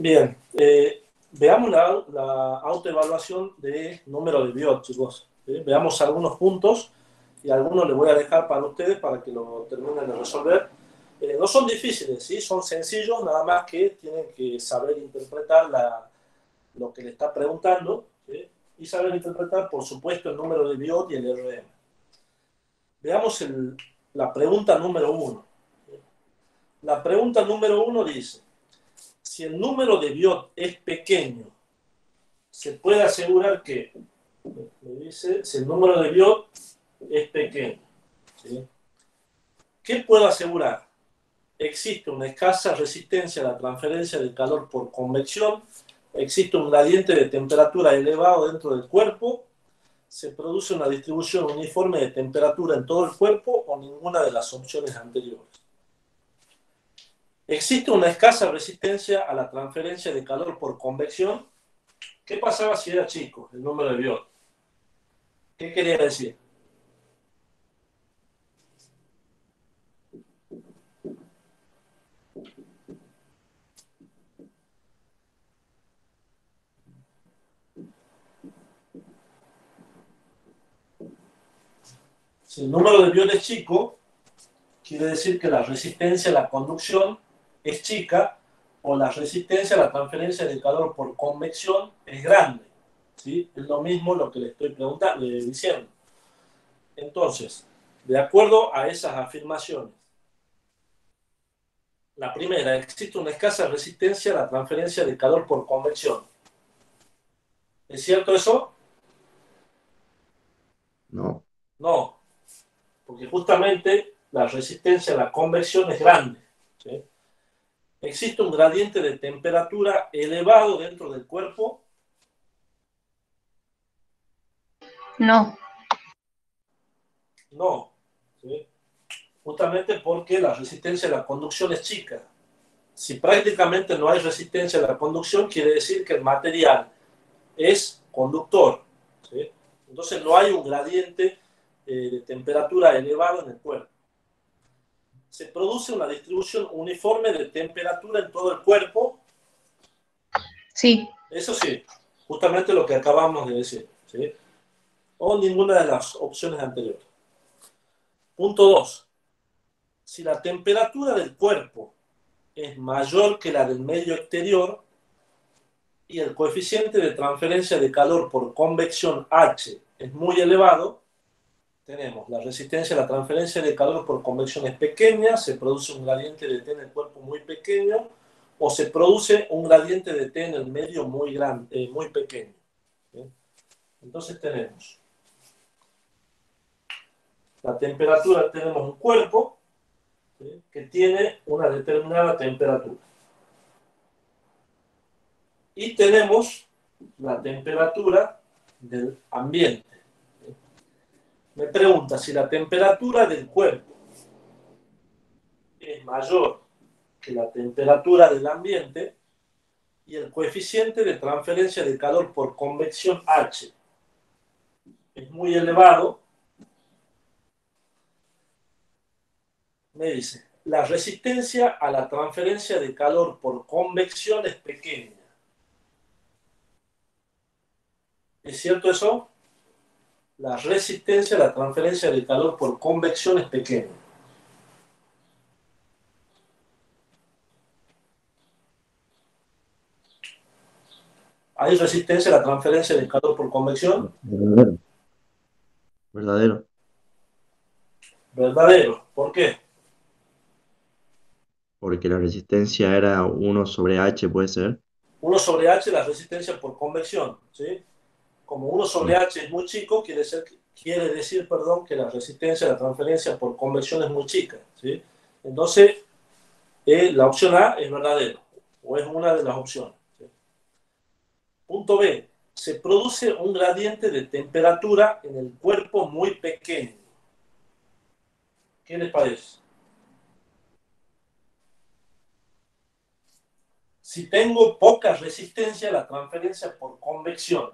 Bien, veamos la autoevaluación de número de Biot, chicos. Veamos algunos puntos y algunos les voy a dejar para ustedes para que lo terminen de resolver. No son difíciles, ¿sí? Son sencillos, nada más que tienen que saber interpretar lo que le está preguntando, ¿sí? Y saber interpretar, por supuesto, el número de Biot y el RM. Veamos la pregunta número 1. La pregunta número 1 dice: si el número de Biot es pequeño, se puede asegurar que, me dice, si el número de Biot es pequeño, ¿sí? ¿Qué puedo asegurar? Existe una escasa resistencia a la transferencia de calor por convección, existe un gradiente de temperatura elevado dentro del cuerpo, se produce una distribución uniforme de temperatura en todo el cuerpo o ninguna de las opciones anteriores. Existe una escasa resistencia a la transferencia de calor por convección. ¿Qué pasaba si era chico el número de Biot? ¿Qué quería decir? Si el número de Biot es chico, quiere decir que la resistencia a la conducción es chica o la resistencia a la transferencia de calor por convección es grande. ¿Sí? Es lo mismo lo que le estoy preguntando, diciendo. Entonces, de acuerdo a esas afirmaciones, la primera, existe una escasa resistencia a la transferencia de calor por convección. ¿Es cierto eso? No, No, porque justamente la resistencia a la convección es grande. ¿Sí? Existe un gradiente de temperatura elevado dentro del cuerpo. No. No, ¿sí? Justamente porque la resistencia a la conducción es chica. Si prácticamente no hay resistencia a la conducción, quiere decir que el material es conductor. ¿Sí? Entonces no hay un gradiente de temperatura elevado en el cuerpo. Se produce una distribución uniforme de temperatura en todo el cuerpo. Sí. Eso sí, justamente lo que acabamos de decir. ¿Sí? O ninguna de las opciones anteriores. Punto 2. Si la temperatura del cuerpo es mayor que la del medio exterior y el coeficiente de transferencia de calor por convección H es muy elevado, tenemos la resistencia a la transferencia de calor por convección es pequeña, se produce un gradiente de T en el cuerpo muy pequeño, o se produce un gradiente de T en el medio muy grande, muy pequeño. ¿Sí? Entonces tenemos la temperatura, tenemos un cuerpo, ¿sí?, que tiene una determinada temperatura. Y tenemos la temperatura del ambiente. Me pregunta si la temperatura del cuerpo es mayor que la temperatura del ambiente y el coeficiente de transferencia de calor por convección H es muy elevado. Me dice, la resistencia a la transferencia de calor por convección es pequeña. ¿Es cierto eso? La resistencia a la transferencia de calor por convección es pequeña. ¿Hay resistencia a la transferencia de calor por convección? verdadero. Verdadero. Verdadero. ¿Por qué? Porque la resistencia era 1/h, puede ser. 1 sobre H la resistencia por convección. ¿Sí? Como 1 sobre Sí. H es muy chico, quiere decir, que la resistencia a la transferencia por convección es muy chica. ¿Sí? Entonces, la opción A es verdadero, o es una de las opciones. ¿Sí? Punto B. Se produce un gradiente de temperatura en el cuerpo muy pequeño. ¿Qué les parece? Si tengo poca resistencia a la transferencia por convección,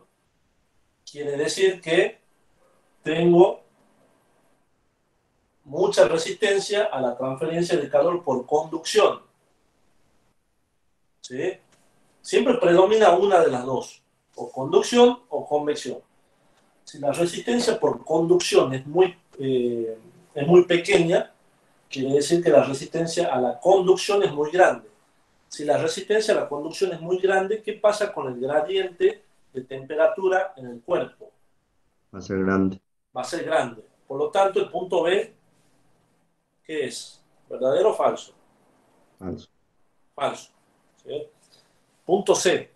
quiere decir que tengo mucha resistencia a la transferencia de calor por conducción. ¿Sí? Siempre predomina una de las dos, o conducción o convección. Si la resistencia por conducción es muy pequeña, quiere decir que la resistencia a la conducción es muy grande. Si la resistencia a la conducción es muy grande, ¿qué pasa con el gradiente de temperatura en el cuerpo? Va a ser grande. Va a ser grande. Por lo tanto, el punto B, ¿qué es? ¿Verdadero o falso? Falso. Falso. ¿Sí? Punto C.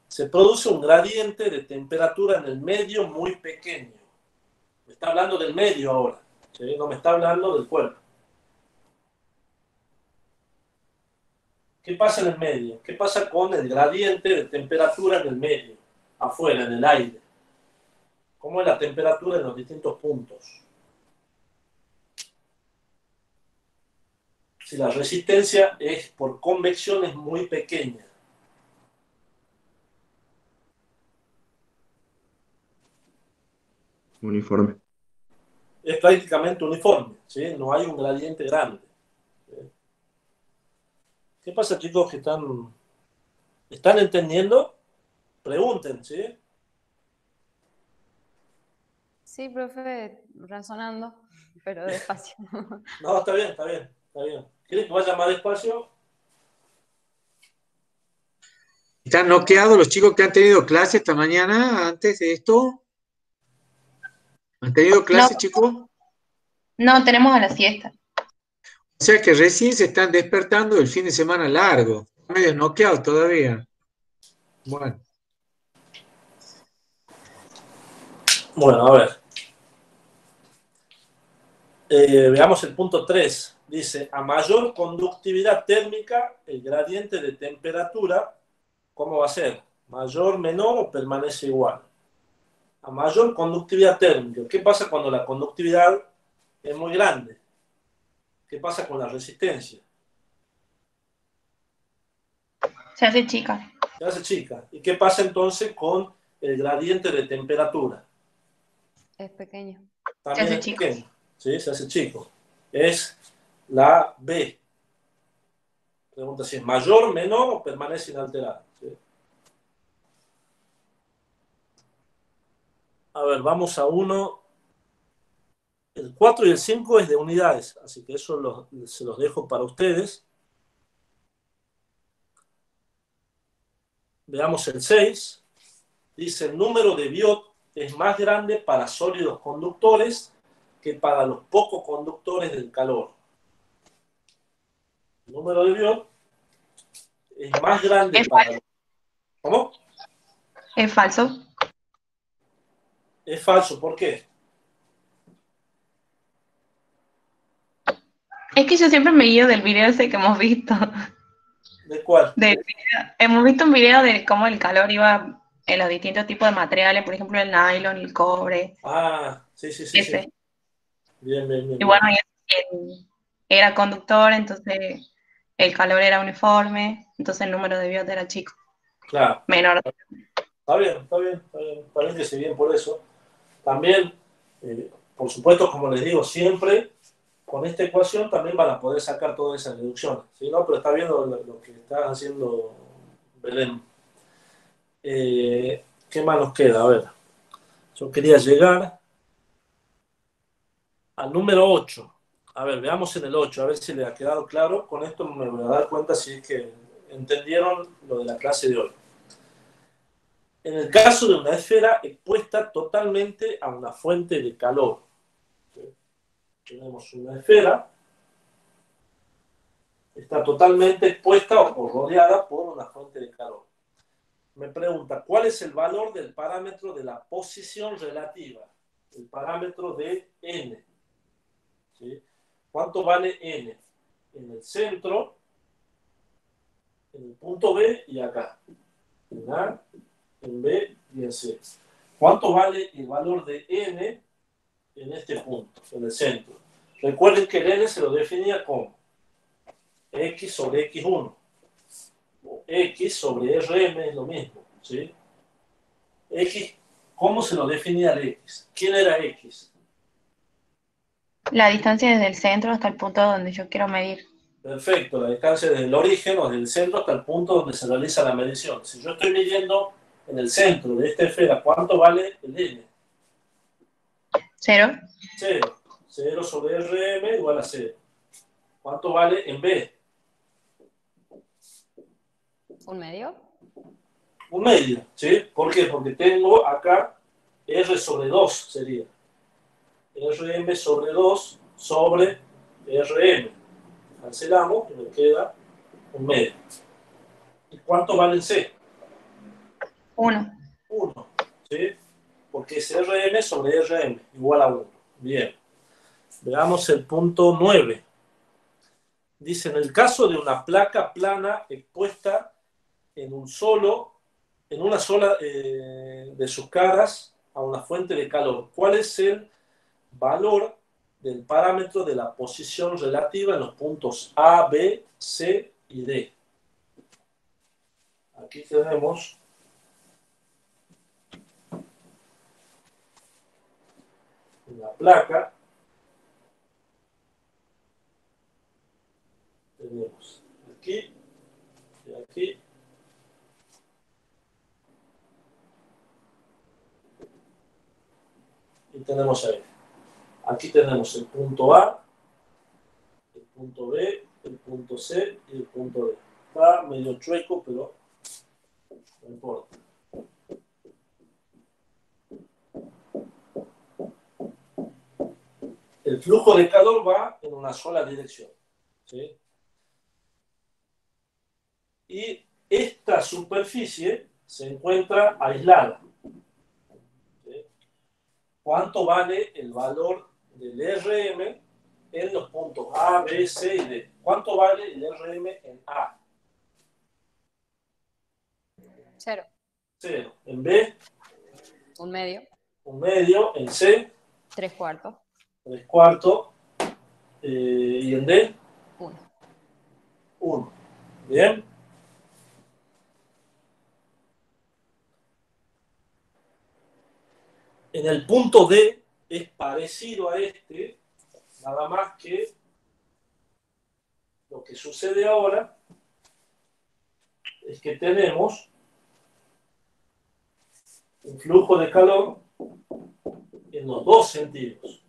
Se produce un gradiente de temperatura en el medio muy pequeño. Me está hablando del medio ahora, ¿sí? No me está hablando del cuerpo. ¿Qué pasa en el medio? ¿Qué pasa con el gradiente de temperatura en el medio? Afuera, en el aire. ¿Cómo es la temperatura en los distintos puntos? Si la resistencia es por convección es muy pequeña. Uniforme. Es prácticamente uniforme, ¿sí? No hay un gradiente grande. ¿Sí? ¿Qué pasa, chicos, que están entendiendo? Pregunten, ¿sí? Sí, profe, razonando, pero despacio. No, está bien, está bien, está bien. ¿Quieres que vaya más despacio? ¿Están noqueados los chicos que han tenido clase esta mañana antes de esto? ¿Han tenido clase, No, chicos? no, tenemos a la siesta. O sea que recién se están despertando del fin de semana largo. Medio noqueados todavía. Bueno, Bueno, a ver. Veamos el punto 3. Dice, a mayor conductividad térmica, el gradiente de temperatura, ¿cómo va a ser? ¿Mayor, menor o permanece igual? A mayor conductividad térmica. ¿Qué pasa cuando la conductividad es muy grande? ¿Qué pasa con la resistencia? Se hace chica. Se hace chica. ¿Y qué pasa entonces con el gradiente de temperatura? Es pequeño. Se También hace es chico. pequeño. ¿Sí? Se hace chico. Es la B. Pregunta si es mayor, menor o permanece inalterada. ¿Sí? A ver, vamos a uno. El 4 y el 5 es de unidades, así que eso se los dejo para ustedes. Veamos el 6. Dice, el número de Biot es más grande para sólidos conductores que para los poco conductores del calor. El número de Biot es más grande Es, para los... ¿Cómo? es falso. Es falso, ¿por qué? Es que yo siempre me guío del video ese que hemos visto. ¿De cuál? Hemos visto un video de cómo el calor iba en los distintos tipos de materiales, por ejemplo, el nylon, el cobre, Ah, sí, sí, sí, sí. ese. Bien, bien, bien, Y bien. bueno, él era conductor, entonces el calor era uniforme, entonces el número de Biot era chico, Claro. menor. Está bien, está bien, está bien. Parece bien por eso. También, por supuesto, como les digo, siempre con esta ecuación también van a poder sacar todas esas reducciones. ¿Sí? ¿No? Pero está viendo lo que está haciendo Belén. ¿Qué más nos queda? A ver, yo quería llegar al número 8. A ver, veamos en el 8, a ver si les ha quedado claro. Con esto me voy a dar cuenta si es que entendieron lo de la clase de hoy. En el caso de una esfera expuesta totalmente a una fuente de calor. ¿Sí? Tenemos una esfera, está totalmente expuesta o rodeada por una fuente de calor. Me pregunta, ¿cuál es el valor del parámetro de la posición relativa? El parámetro de n. ¿Sí? ¿Cuánto vale n? En el centro, en el punto B y acá. En A, en B y en C. ¿Cuánto vale el valor de n en este punto, en el centro? Recuerden que el n se lo definía como x sobre x1. O x sobre rm es lo mismo. ¿Sí? X, ¿cómo se lo definía el x? ¿Quién era x? La distancia desde el centro hasta el punto donde yo quiero medir. Perfecto, la distancia desde el origen o desde el centro hasta el punto donde se realiza la medición. Si yo estoy midiendo en el centro de esta esfera, ¿cuánto vale el N? 0. 0. 0 sobre RM igual a 0. ¿Cuánto vale en B? ¿Un medio? Un medio, ¿sí? ¿Por qué? Porque tengo acá R sobre 2 sería. RM sobre 2 sobre RM. Cancelamos y me queda un medio. ¿Y cuánto vale en C? 1. 1, ¿sí? Porque es RM sobre RM igual a 1. Bien. Veamos el punto 9. Dice, en el caso de una placa plana expuesta en una sola de sus caras a una fuente de calor, ¿cuál es el valor del parámetro de la posición relativa en los puntos A, B, C y D? Aquí tenemos una placa. Tenemos aquí y aquí. Y tenemos ahí. Aquí tenemos el punto A, el punto B, el punto C y el punto D. Está medio chueco, pero no importa. El flujo de calor va en una sola dirección, ¿sí? Y esta superficie se encuentra aislada, ¿sí? ¿Cuánto vale el valor del RM en los puntos A, B, C y D? ¿Cuánto vale el RM en A? 0. 0. En B, ¿Un medio? un medio. En C, 3/4. 3/4. Y en D, 1. 1. Bien. En el punto D es parecido a este, nada más que lo que sucede ahora es que tenemos un flujo de calor en los dos sentidos,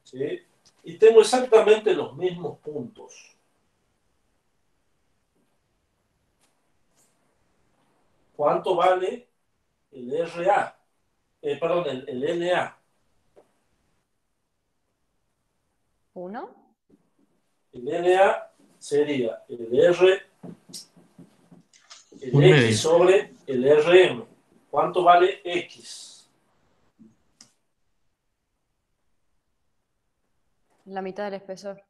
¿sí? Y tengo exactamente los mismos puntos. ¿Cuánto vale el RA? Perdón, el NA. 1. El NA sería el Un X medio. sobre el RM. ¿Cuánto vale X? La mitad del espesor.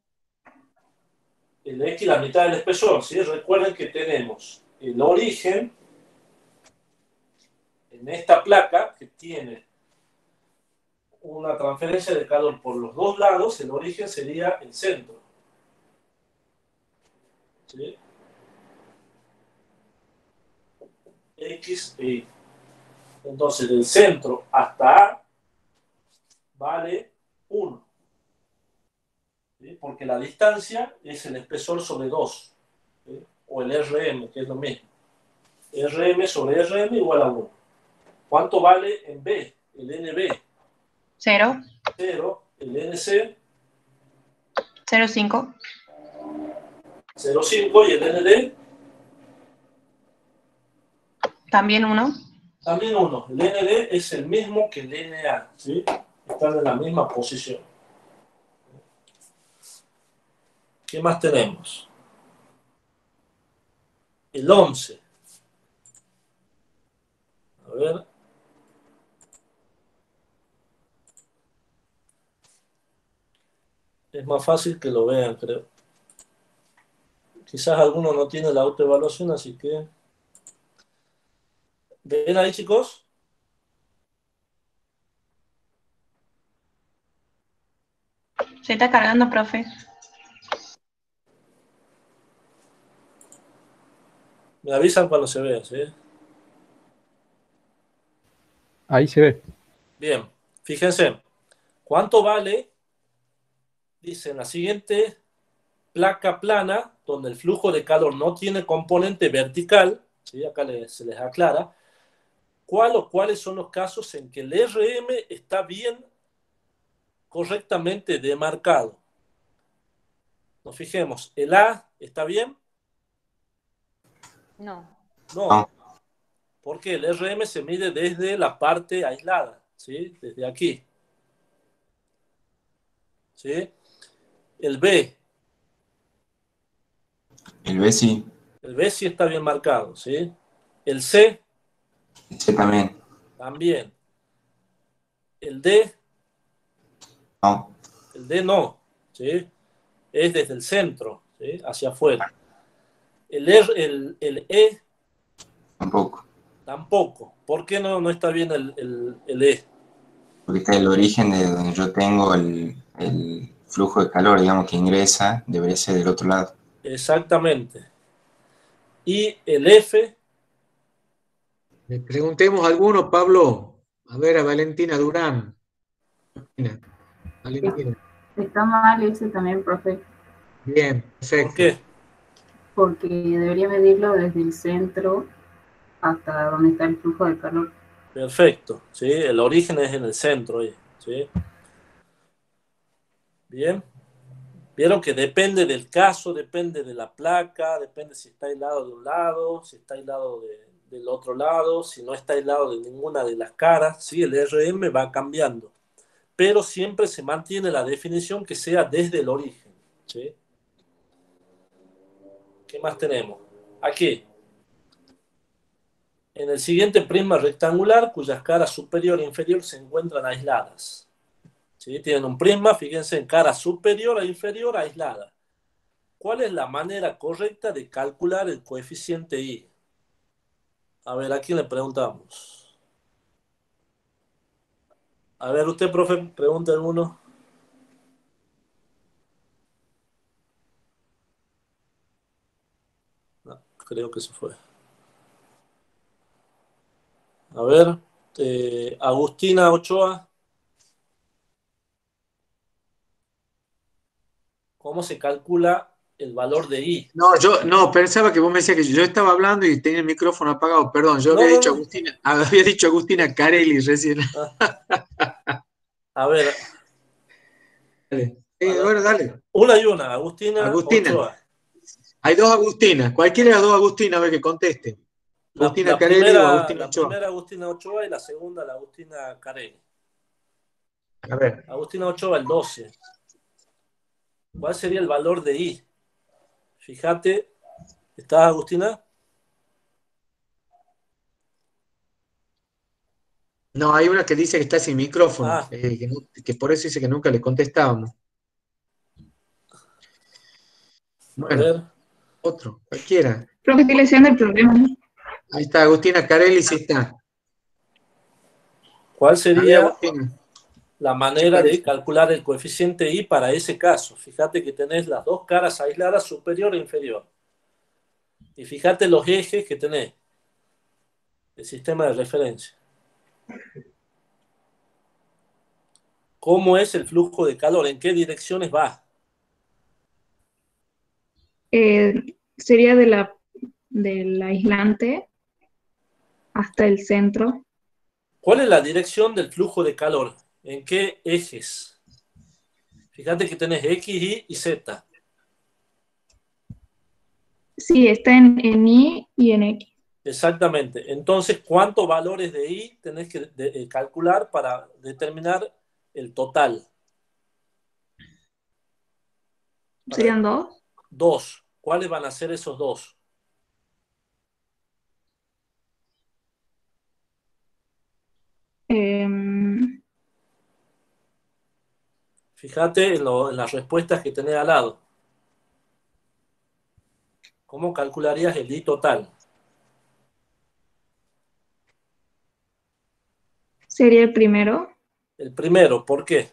El X la mitad del espesor, ¿sí? Recuerden que tenemos el origen en esta placa que tiene una transferencia de calor por los dos lados. El origen sería el centro, ¿sí? X e Y. Entonces, del centro hasta A vale 1, ¿sí? Porque la distancia es el espesor sobre 2, ¿sí? O el RM, que es lo mismo. RM sobre RM igual a 1. ¿Cuánto vale en B? El NB. 0. 0. El NC. 0,5. 0,5. Y el ND. También 1. También 1. El ND es el mismo que el NA, ¿sí? Están en la misma posición. ¿Qué más tenemos? El 11. A ver. Es más fácil que lo vean, creo. Quizás alguno no tiene la autoevaluación, así que... ¿Ven ahí, chicos? Se está cargando, profe. Me avisan cuando se vea, ¿sí? Ahí se ve. Bien. Fíjense. ¿Cuánto vale dice en la siguiente placa plana, donde el flujo de calor no tiene componente vertical, ¿sí? Acá se les aclara, ¿cuál o cuáles son los casos en que el RM está bien, correctamente demarcado? Nos fijemos, ¿el A está bien? No. No. No. Porque el RM se mide desde la parte aislada, ¿sí? Desde aquí. ¿Sí? El B. El B sí. El B sí está bien marcado, ¿sí? El C El C también. también. El D, No. el D no, ¿sí? Es desde el centro, ¿sí? Hacia afuera. El E Tampoco. tampoco. ¿Por qué no está bien el E? Porque está el origen de donde yo tengo el flujo de calor, digamos, que ingresa, debería ser del otro lado. Exactamente. Y el F, Le preguntemos a alguno, Pablo. A ver, a Valentina Durán. Valentina. Está mal ese también, profe, Bien, ¿por perfecto. qué? porque debería medirlo desde el centro hasta donde está el flujo de calor. Perfecto, ¿sí? El origen es en el centro, ¿sí? Bien. Vieron que depende del caso, depende de la placa, depende si está aislado de un lado, si está aislado del otro lado, si no está aislado de ninguna de las caras, ¿sí? El RM va cambiando, pero siempre se mantiene la definición que sea desde el origen, ¿sí? ¿Qué más tenemos? Aquí, en el siguiente prisma rectangular, cuyas caras superior e inferior se encuentran aisladas, ¿sí? Tienen un prisma, fíjense, en cara superior e inferior aislada. ¿Cuál es la manera correcta de calcular el coeficiente I? A ver, ¿a quién le preguntamos? A ver, usted, profe, pregunta alguno. No, creo que se fue. A ver, Agustina Ochoa, ¿cómo se calcula el valor de I? No, yo no, pensaba que vos me decías que yo estaba hablando y tenía el micrófono apagado. Perdón, yo No, había no, dicho no. Agustina, había dicho Agustina Carelli recién. A ver, Dale. a Bueno, dale. una y una, Agustina Agustina. Ochoa. Hay dos Agustinas. Cualquiera de las dos Agustinas, a ver que conteste. Agustina La Carelli o primera, Agustina la Ochoa. primera Agustina Ochoa y la segunda la Agustina Carelli. A ver. Agustina Ochoa, el 12. ¿Cuál sería el valor de I? Fíjate, ¿estás, Agustina? No, hay una que dice que está sin micrófono, Ah, que por eso dice que nunca le contestábamos. a Bueno, ver. otro, cualquiera. Creo que estoy leyendo el problema. Ahí está, Agustina Carelli, sí está. ¿Cuál A ver, sería Agustina. la ¿Qué manera de parece? calcular el coeficiente I para ese caso? Fíjate que tenés las dos caras aisladas, superior e inferior. Y fíjate los ejes que tenés, el sistema de referencia. ¿Cómo es el flujo de calor? ¿En qué direcciones va? Sería del aislante hasta el centro. ¿Cuál es la dirección del flujo de calor? ¿En qué ejes? Fíjate que tenés X, Y y Z. Sí, está en Y y en X. Exactamente. Entonces, ¿cuántos valores de I tenés que calcular para determinar el total? Para ¿Serían dos? dos. ¿Cuáles van a ser esos dos? Em, Fíjate en las respuestas que tenés al lado. ¿Cómo calcularías el I total? Sería el primero. El primero, ¿por qué?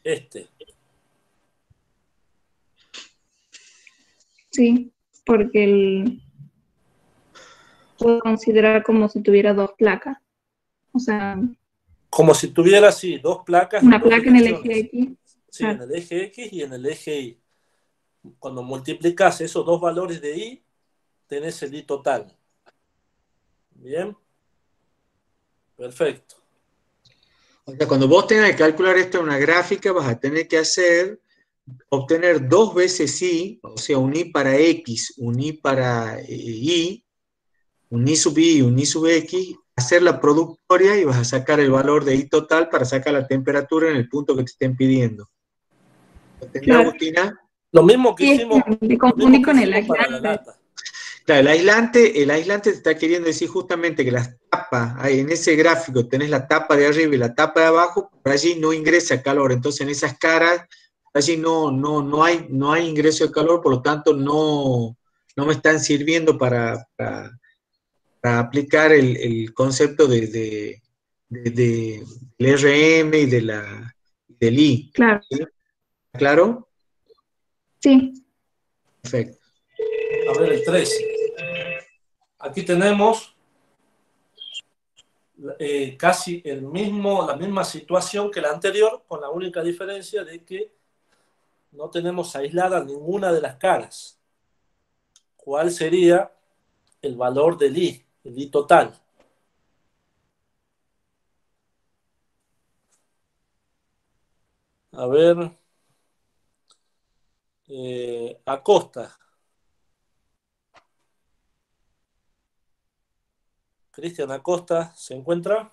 Este. Sí, porque puedo considerar como si tuviera dos placas. O sea, Como si tuviera así, dos placas una en dos placa en el direcciones. eje X. Sí, en el eje X y en el eje Y. Cuando multiplicas esos dos valores de Y, tenés el Y total. Bien, perfecto. O sea, cuando vos tengas que calcular esto en una gráfica, vas a tener que obtener dos veces Y, o sea, un Y para X, un Y para Y, un Y sub Y y un Y sub X, hacer la productoria y vas a sacar el valor de Y total para sacar la temperatura en el punto que te estén pidiendo. ¿Entendés, Claro. Agustina? Lo mismo que Sí, es hicimos, que me lo mismo confundí que con el hicimos para la aislante. lata. Claro, el aislante te está queriendo decir justamente que las tapas, ahí en ese gráfico tenés la tapa de arriba y la tapa de abajo, por allí no ingresa calor, entonces en esas caras, allí no hay ingreso de calor, por lo tanto no me están sirviendo para aplicar el concepto del RM y del I. Claro. ¿Sí? ¿Claro? Sí. Perfecto. A ver, el 13. Aquí tenemos casi la misma situación que la anterior, con la única diferencia de que no tenemos aislada ninguna de las caras. ¿Cuál sería el valor del I, el I total? A ver, Acosta. Cristian Acosta, ¿se encuentra?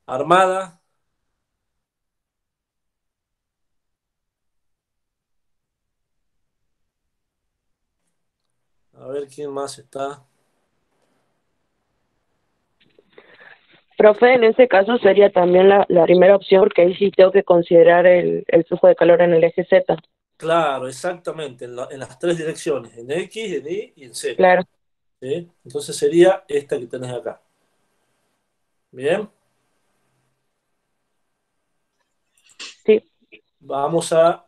Armada. A ver quién más está. Profe, en ese caso sería también la primera opción, porque ahí sí tengo que considerar el flujo de calor en el eje Z. Claro, exactamente, en las tres direcciones, en X, en Y y en Z. Claro, ¿Sí? Entonces sería esta que tenés acá. Bien, sí. vamos a...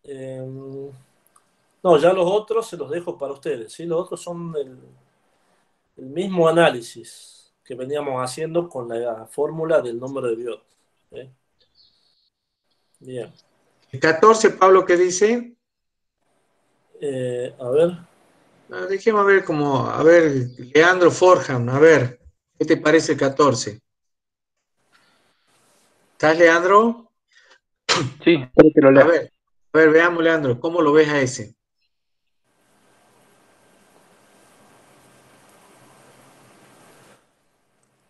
no, ya los otros se los dejo para ustedes, ¿sí? Los otros son el mismo análisis que veníamos haciendo con la fórmula del número de Biot. ¿Sí? Bien. El 14, Pablo, ¿qué dice? A ver, Dejemos ver a ver, Leandro Forham, a ver, ¿qué te parece el 14? ¿Estás, Leandro? Sí, espero que lo A lea. ver, veamos, Leandro, ¿cómo lo ves a ese?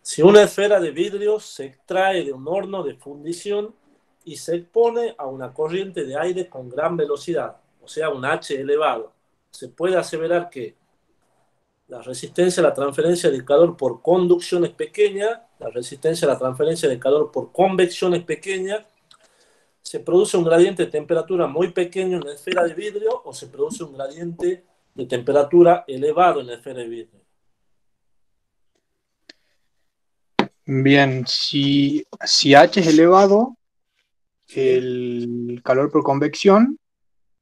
si una esfera de vidrio se extrae de un horno de fundición y se expone a una corriente de aire con gran velocidad, o sea, un H elevado, se puede aseverar que la resistencia a la transferencia de calor por conducción es pequeña, la resistencia a la transferencia de calor por convección es pequeña, se produce un gradiente de temperatura muy pequeño en la esfera de vidrio o se produce un gradiente de temperatura elevado en la esfera de vidrio. Bien, si H es elevado, el calor por convección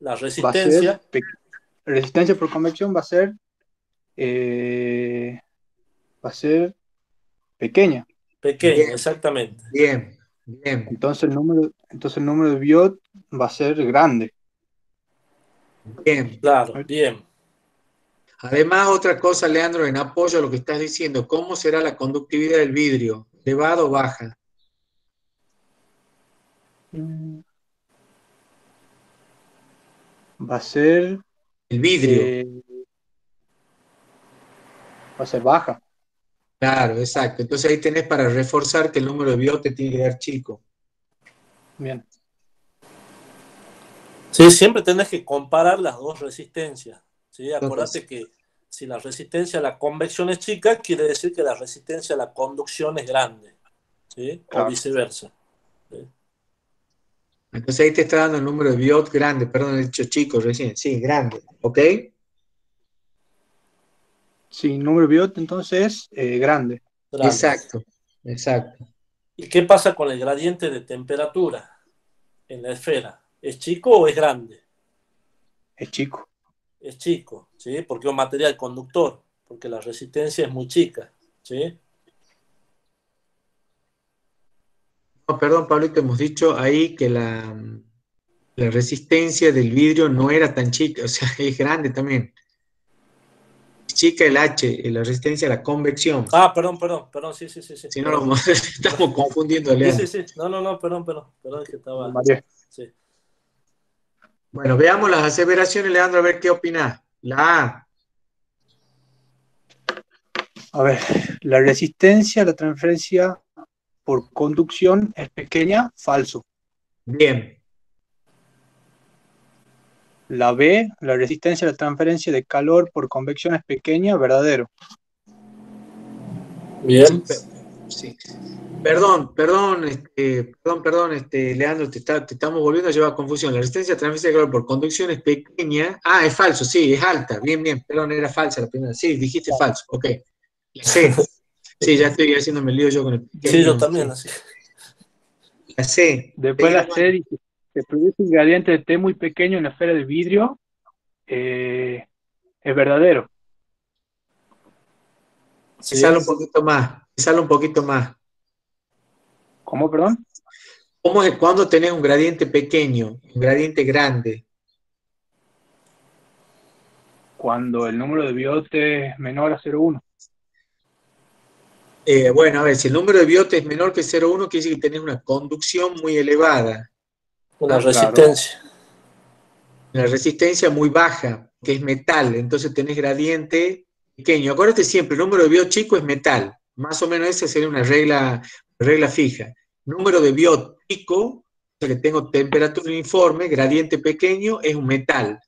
La va a ser, resistencia, resistencia por convección va a ser pequeña. pequeña, Bien, exactamente. bien. Entonces el número de Biot va a ser grande. Bien. Claro, bien. Además, otra cosa, Leandro, en apoyo a lo que estás diciendo, ¿cómo será la conductividad del vidrio? ¿Elevada o baja? Va a ser El vidrio. Va a ser baja. Claro, exacto. Entonces ahí tenés para reforzar que el número de Biot te tiene que dar chico. Bien. Sí, siempre tenés que comparar las dos resistencias. ¿Sí? Entonces, Acordate que si la resistencia a la convección es chica, quiere decir que la resistencia a la conducción es grande. ¿Sí? O Claro. viceversa. ¿Sí? entonces ahí te está dando el número de Biot grande, perdón, he dicho chico recién. Sí, grande. ¿Ok? Sí, número de Biot entonces grande. Grande. Exacto. ¿Y qué pasa con el gradiente de temperatura en la esfera? ¿Es chico o es grande? Es chico. Es chico, ¿sí? Porque es un material conductor, porque la resistencia es muy chica, ¿sí? No, perdón, Pablito, hemos dicho ahí que la resistencia del vidrio no era tan chica, o sea, es grande también. Es chica el H, la resistencia a la convección. Ah, perdón, sí. Si no, lo estamos confundiendo, Sí, Leandro. No, perdón, es que estaba... María. Sí. Bueno, veamos las aseveraciones, Leandro, a ver qué opinás. La A. A ver, la resistencia a la transferencia por conducción es pequeña, falso. Bien. La B, la resistencia a la transferencia de calor por convección es pequeña, verdadero. Bien. Sí. Perdón, Leandro, te estamos volviendo a llevar a confusión. La resistencia a transferencia de calor por conducción es pequeña. Ah, es falso, sí, es alta. Bien, perdón, era falsa la primera. Sí, dijiste falso, ok. La C. Sí, ya estoy haciéndome lío yo con el pequeño. Sí, yo también, así. La C. Después la C dice, se produce un gradiente de T muy pequeño en la esfera de vidrio, es verdadero. Sí. Sale un poquito más. ¿Cómo, perdón? ¿Cómo es cuando tenés un gradiente pequeño, un gradiente grande? Cuando el número de Biot es menor a 0,1. Bueno, a ver, si el número de Biot es menor que 0,1, quiere decir que tenés una conducción muy elevada. Una resistencia. Una resistencia muy baja, que es metal, entonces tenés gradiente pequeño. Acuérdate siempre, el número de Biot chico es metal. Más o menos esa sería una regla fija. Número de Biot chico, o sea que tengo temperatura uniforme, gradiente pequeño, es un metal.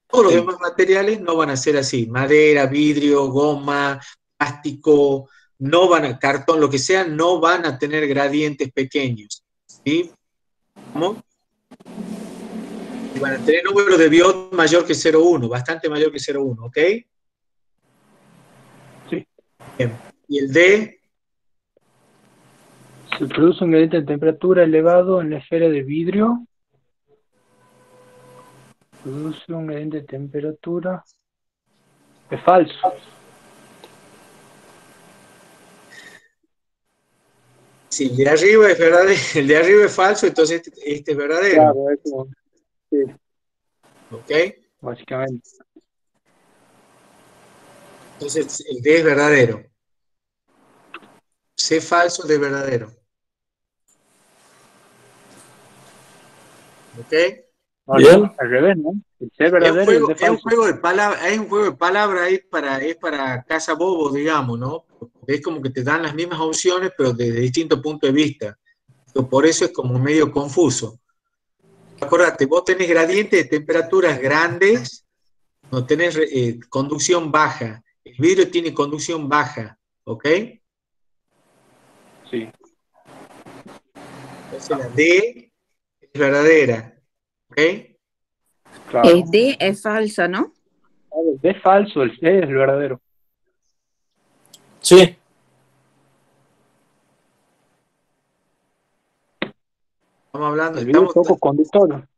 Todos los demás materiales no van a ser así. Madera, vidrio, goma, plástico, cartón, lo que sea, no van a tener gradientes pequeños. ¿Sí? ¿Cómo? Y van a tener número de Biot mayor que 0,1, bastante mayor que 0,1, ¿ok? Sí. Bien. ¿Y el D? Se produce un gradiente de temperatura elevado en la esfera de vidrio. Produce un gradiente de temperatura. Es falso. Sí, el de arriba es verdadero, el de arriba es falso, entonces este es verdadero. Claro, es como, sí, ¿Ok? básicamente. Entonces el D es verdadero. C falso, D verdadero. ¿Ok? Bien. Al revés, ¿no? El C verdadero y el D falso. Es un juego de palabras ahí es para casa bobo, digamos, ¿no? Es como que te dan las mismas opciones, pero desde distintos puntos de vista. Por eso es como medio confuso. Acordate, vos tenés gradientes de temperaturas grandes, no tenés conducción baja. El vidrio tiene conducción baja, ¿ok? Sí. Entonces la D es verdadera, ¿ok? Claro. El D es falso, ¿no? El D es falso, el C es el verdadero. Sí. Estamos hablando, El vidrio es poco conductor.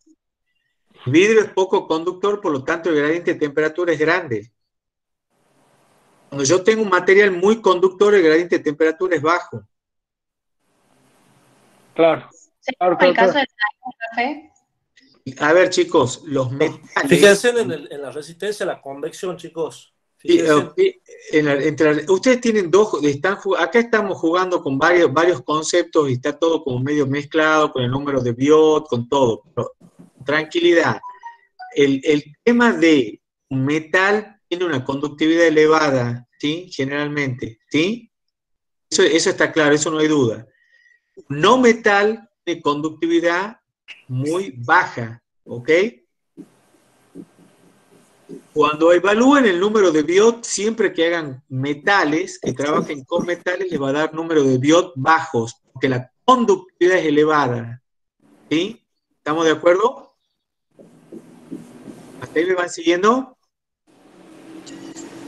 El vidrio es poco conductor, por lo tanto el gradiente de temperatura es grande. Cuando yo tengo un material muy conductor, el gradiente de temperatura es bajo. Claro. Claro. El caso del café. A ver, chicos, los metales... Fíjense en la resistencia a la convección, chicos. Ustedes tienen acá estamos jugando con varios conceptos y está todo como medio mezclado con el número de Biot, con todo. Pero, tranquilidad. El tema de un metal tiene una conductividad elevada, ¿sí? Generalmente, ¿sí? Eso está claro, eso no hay duda. No metal tiene conductividad muy baja, ¿ok? Cuando evalúen el número de Biot, siempre que hagan metales, que trabajen con metales, les va a dar número de Biot bajos, porque la conductividad es elevada. ¿Sí? ¿Estamos de acuerdo? ¿Hasta ahí me van siguiendo?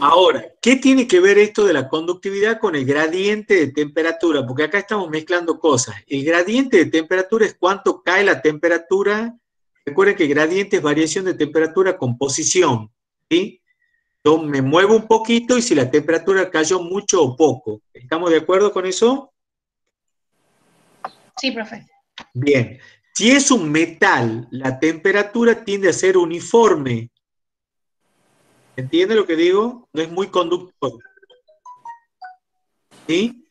Ahora, ¿qué tiene que ver esto de la conductividad con el gradiente de temperatura? Porque acá estamos mezclando cosas. El gradiente de temperatura es cuánto cae la temperatura Recuerden que gradiente es variación de temperatura con posición, ¿sí? Yo me muevo un poquito y si la temperatura cayó mucho o poco. ¿Estamos de acuerdo con eso? Sí, profe. Bien. Si es un metal, la temperatura tiende a ser uniforme. ¿Entiende lo que digo? No es muy conductor. ¿Sí?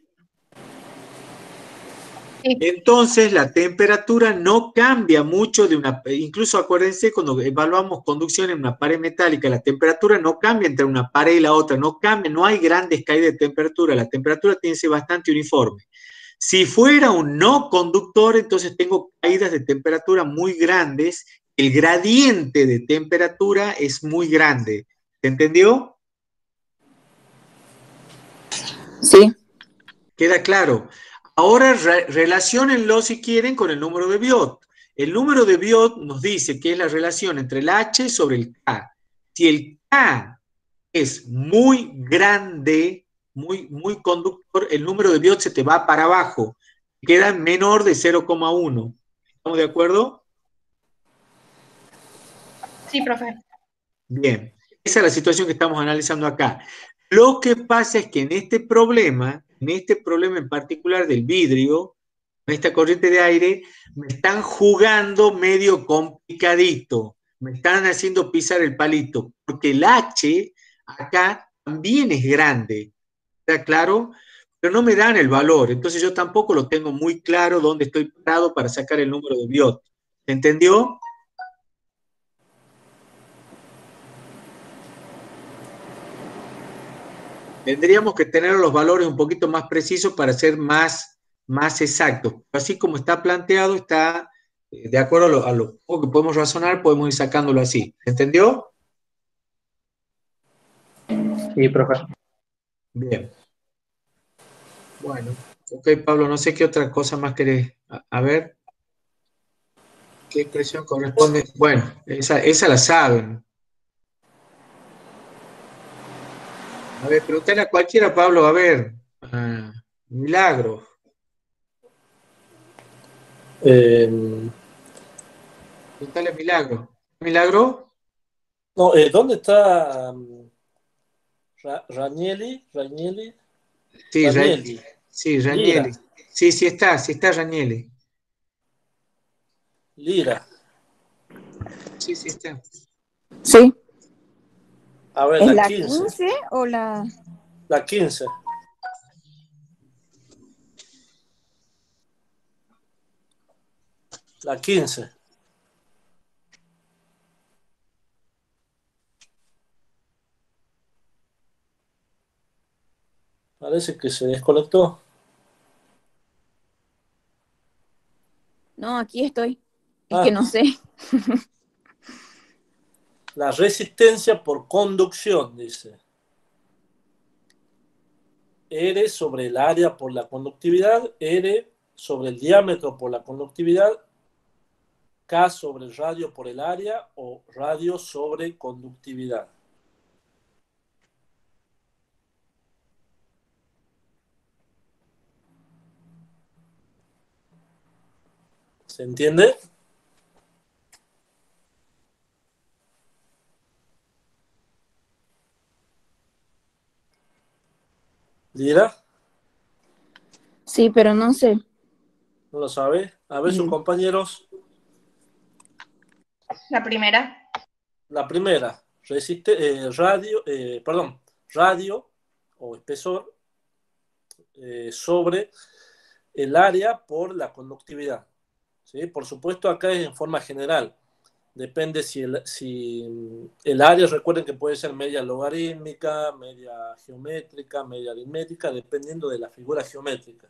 Sí. Entonces la temperatura no cambia mucho de una, incluso acuérdense cuando evaluamos conducción en una pared metálica, la temperatura no cambia entre una pared y la otra, no cambia, no hay grandes caídas de temperatura, la temperatura tiene que ser bastante uniforme. Si fuera un no conductor, entonces tengo caídas de temperatura muy grandes, el gradiente de temperatura es muy grande. ¿Se entendió? Sí. ¿Queda claro? Ahora relaciónenlo, si quieren, con el número de Biot. El número de Biot nos dice que es la relación entre el H sobre el K. Si el K es muy grande, muy conductor, el número de Biot se te va para abajo. Queda menor de 0,1. ¿Estamos de acuerdo? Sí, profe. Bien. Esa es la situación que estamos analizando acá. Lo que pasa es que en este problema en particular del vidrio, en esta corriente de aire, me están jugando medio complicadito, me están haciendo pisar el palito, porque el H acá también es grande, ¿está claro? Pero no me dan el valor, entonces yo tampoco lo tengo muy claro dónde estoy parado para sacar el número de Biot. ¿Se entendió? Tendríamos que tener los valores un poquito más precisos para ser más exactos. Así como está planteado, está de acuerdo a lo poco que podemos razonar, podemos ir sacándolo así. ¿Entendió? Sí, profe. Bien. Bueno, ok, Pablo, no sé qué otra cosa más querés. A ver. ¿Qué expresión corresponde? Bueno, esa la saben. A ver, pregúntale a cualquiera, Pablo, a ver. Milagro. Pregúntale a Milagro. ¿Milagro? No, ¿dónde está Ranieri? Ranieri. Sí, Ranieri. sí, Lira. Ranieri. Sí está Ranieri. Lira. Sí, está. Sí. A ver, ¿Es la la 15. 15 o la...? La 15. La 15. Parece que se desconectó. No, aquí estoy. Es Ah. que no sé. La resistencia por conducción, dice. R sobre el área por la conductividad, R sobre el diámetro por la conductividad, K sobre el radio por el área o radio sobre conductividad. ¿Se entiende? ¿Lira? Sí, pero no sé. ¿No lo sabe? A ver, sus compañeros. La primera. La primera, radio o espesor sobre el área por la conductividad. ¿Sí? Por supuesto, acá es en forma general. Depende si el área, recuerden que puede ser media logarítmica, media geométrica, media aritmética, dependiendo de la figura geométrica.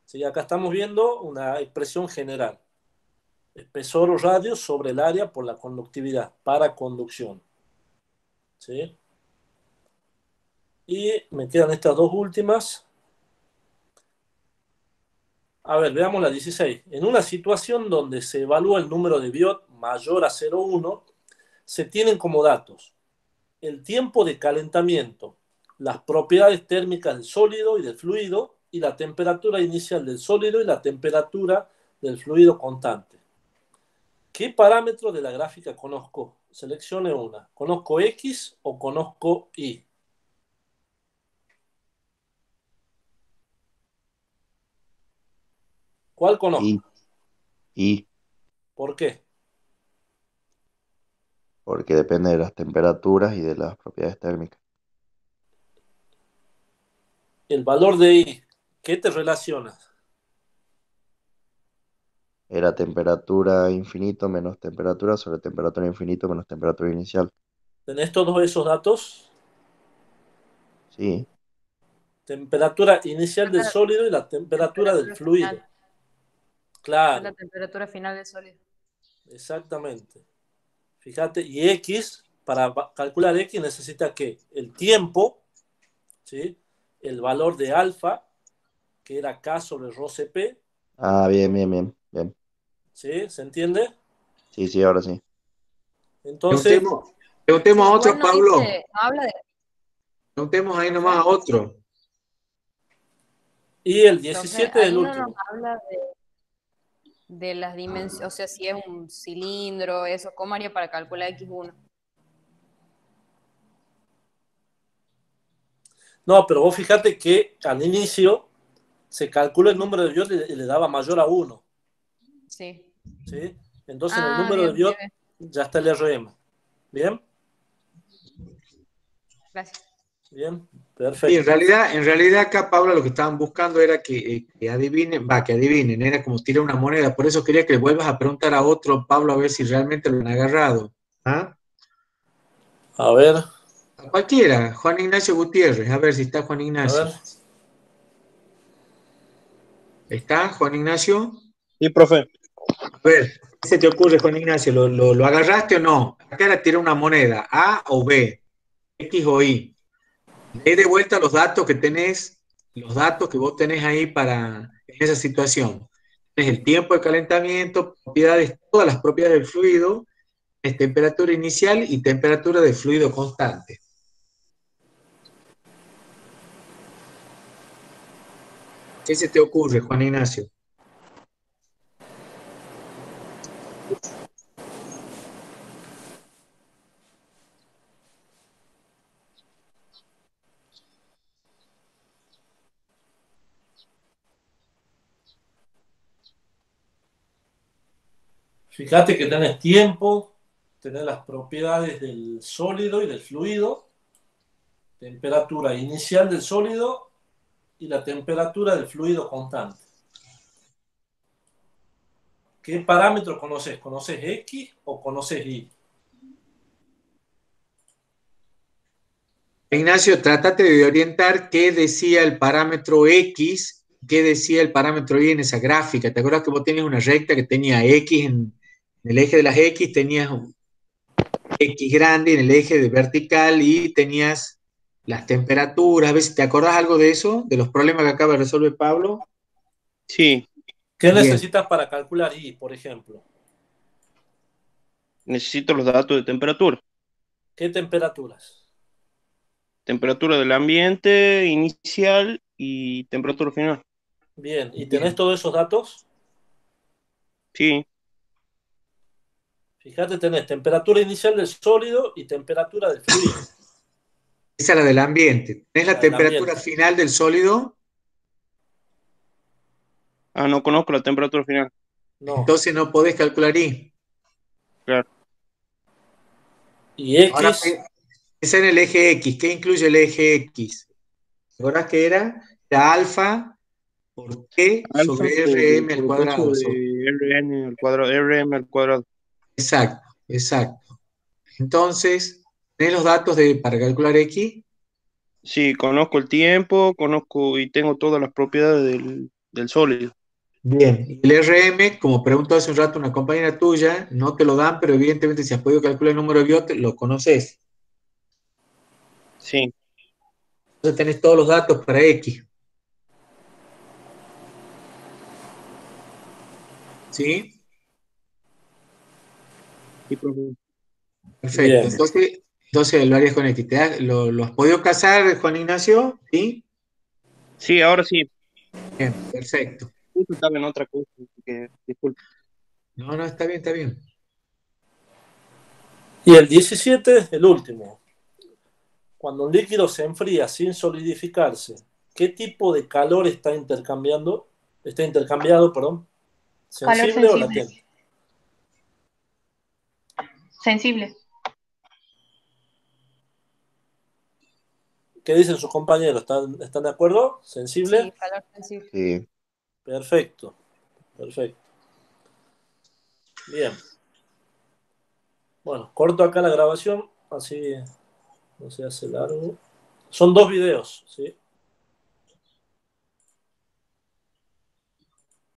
¿Sí? Acá estamos viendo una expresión general. Espesor o radio sobre el área por la conductividad, para conducción. ¿Sí? Y me quedan estas dos últimas. A ver, veamos la 16. En una situación donde se evalúa el número de Biot mayor a 0,1, se tienen como datos el tiempo de calentamiento, las propiedades térmicas del sólido y del fluido, y la temperatura inicial del sólido y la temperatura del fluido constante. ¿Qué parámetro de la gráfica conozco? Seleccione una. ¿Conozco X o conozco Y? ¿Cuál conozco? Y ¿Por qué? porque depende de las temperaturas y de las propiedades térmicas. El valor de Y, ¿qué te relaciona? Era temperatura infinito menos temperatura sobre temperatura infinito menos temperatura inicial. ¿Tenés todos esos datos? Sí. Temperatura inicial del sólido y la temperatura del fluido. Final. Es Claro, la temperatura final del sólido. exactamente. Fíjate, y X, para calcular X necesita que el tiempo, ¿sí? El valor de alfa, que era K sobre rho CP, Ah, bien, bien, bien, bien. ¿sí? ¿Se entiende? Sí, sí, ahora sí. Entonces, Preguntemos a otro, Igual no Pablo. dice, no habla de. Preguntemos ahí nomás a otro. y el Entonces, 17 del ahí no nos último. habla de las dimensiones, o sea, si es un cilindro, eso, ¿cómo haría para calcular X1? No, pero vos fíjate que al inicio se calcula el número de Biot y le daba mayor a 1, Sí. ¿sí? Entonces en el Ah, número de bien, Biot bien. ya está el RM. ¿Bien? Gracias. Bien, Sí, perfecto. en realidad acá, Pablo, lo que estaban buscando era que adivinen, era como tirar una moneda. Por eso quería que le vuelvas a preguntar a otro, Pablo, a ver si realmente lo han agarrado. ¿Ah? A ver, A cualquiera, Juan Ignacio Gutiérrez, a ver si está Juan a Ignacio. ver. ¿Está Juan Ignacio? Sí, profe. A ver, ¿qué se te ocurre, Juan Ignacio? ¿Lo agarraste o no? Acá era tirar una moneda, A o B, X o Y. Lee de vuelta los datos que tenés, los datos que vos tenés ahí en esa situación. Tenés el tiempo de calentamiento, propiedades, todas las propiedades del fluido, es temperatura inicial y temperatura del fluido constante. ¿Qué se te ocurre, Juan Ignacio? Fíjate que tenés tiempo, tenés las propiedades del sólido y del fluido, temperatura inicial del sólido y la temperatura del fluido constante. ¿Qué parámetro conoces? ¿Conoces X o conoces Y? Ignacio, trátate de orientar qué decía el parámetro X, qué decía el parámetro Y en esa gráfica. ¿Te acuerdas que vos tenías una recta que tenía X en el eje de las X, tenías un X grande en el eje de vertical y tenías las temperaturas? A ver si te acordás algo de eso, de los problemas que acaba de resolver Pablo. Sí. ¿Qué Bien. necesitas para calcular Y, por ejemplo? Necesito los datos de temperatura. ¿Qué temperaturas? Temperatura del ambiente inicial y temperatura final. Bien, ¿y tenés todos esos datos? Sí. Fíjate, tenés temperatura inicial del sólido y temperatura del fluido. Esa es la del ambiente. ¿Tenés la La del temperatura ambiente. final del sólido? Ah, no conozco la temperatura final. No. Entonces no podés calcular Y. Claro. ¿Y X? Ahora piensa en el eje X. ¿Qué incluye el eje X? ¿Te acordás que era? La alfa por T Alfa sobre por RM al el cuadrado. peso de Rn al cuadrado, Rm al cuadrado. Exacto, exacto. Entonces, ¿tenés los datos para calcular X? Sí, conozco el tiempo, conozco y tengo todas las propiedades del sólido. Bien, y el RM, como preguntó hace un rato una compañera tuya, no te lo dan, pero evidentemente si has podido calcular el número de Biot, lo conoces. Sí. Entonces tenés todos los datos para X. ¿Sí? Sí, profe. Perfecto. Bien. Entonces lo harías con X. ¿Lo has podido casar, Juan Ignacio? ¿Sí? Sí, ahora sí. Bien, perfecto. Justo estaba en otra cosa, así que disculpe. No, está bien, está bien. Y el 17, el último. Cuando un líquido se enfría sin solidificarse, ¿qué tipo de calor está intercambiando? Está intercambiado, perdón. Calor ¿Sensible o sensible. latente? Sensible. ¿Qué dicen sus compañeros? ¿Están de acuerdo? ¿Sensible? Sí, calor sensible. Sí. Perfecto. Perfecto. Bien. Bueno, corto acá la grabación, así no se hace largo. Son 2 videos, ¿sí?